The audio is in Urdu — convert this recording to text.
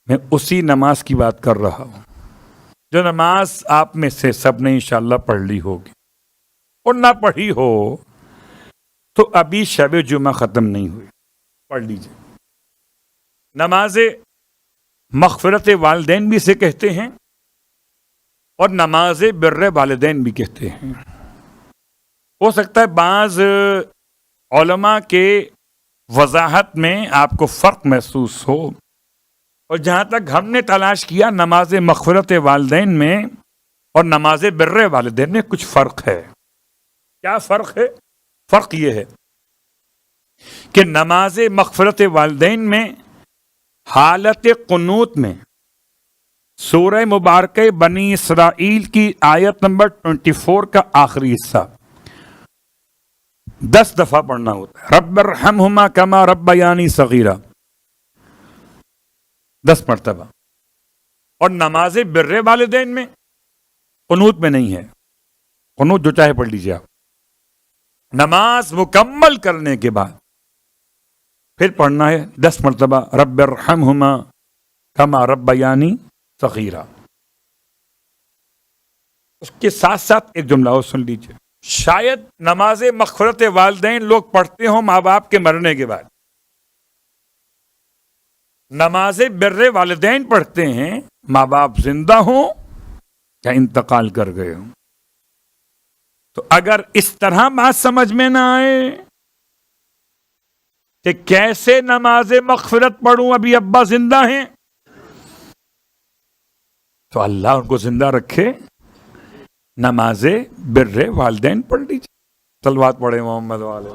میں اسی نماز کی بات کر رہا ہوں جو نماز آپ میں سے سب نے انشاءاللہ پڑھ لی ہوگی، اور نہ پڑھی ہو تو ابھی شب جمعہ ختم نہیں ہوئی، پڑھ لیجیے۔ نماز مغفرت والدین بھی اسے کہتے ہیں اور نماز بر والدین بھی کہتے ہیں۔ ہو سکتا ہے بعض علماء کے وضاحت میں آپ کو فرق محسوس ہو، اور جہاں تک ہم نے تلاش کیا نماز مغفرت والدین میں اور نماز بر والدین میں کچھ فرق ہے۔ کیا فرق ہے؟ فرق یہ ہے کہ نماز مغفرت والدین میں حالت قنوت میں سورہ مبارکہ بنی اسرائیل کی آیت نمبر 24 کا آخری حصہ 10 دفعہ پڑھنا ہوتا ہے۔ رب ارحمہما کما ربیانی صغیرہ 10 مرتبہ، اور نماز بر والدین میں قنوت میں نہیں ہے، قنوت جو چاہے پڑھ لیجیے آپ۔ نماز مکمل کرنے کے بعد پھر پڑھنا ہے 10 مرتبہ رب ارحمہما کما ربیانی صغیرہ۔ اس کے ساتھ ساتھ ایک جملہ اور سن لیجیے، شاید نماز مغفرت والدین لوگ پڑھتے ہوں ماں باپ کے مرنے کے بعد، نماز بر والدین پڑھتے ہیں ماں باپ زندہ ہوں یا انتقال کر گئے ہوں۔ تو اگر اس طرح بات سمجھ میں نہ آئے کہ کیسے نماز مغفرت پڑھوں ابھی ابا زندہ ہیں، تو اللہ ان کو زندہ رکھے، نماز بر والدین پڑھ لیجیے۔ صلوات پڑھے محمد والے۔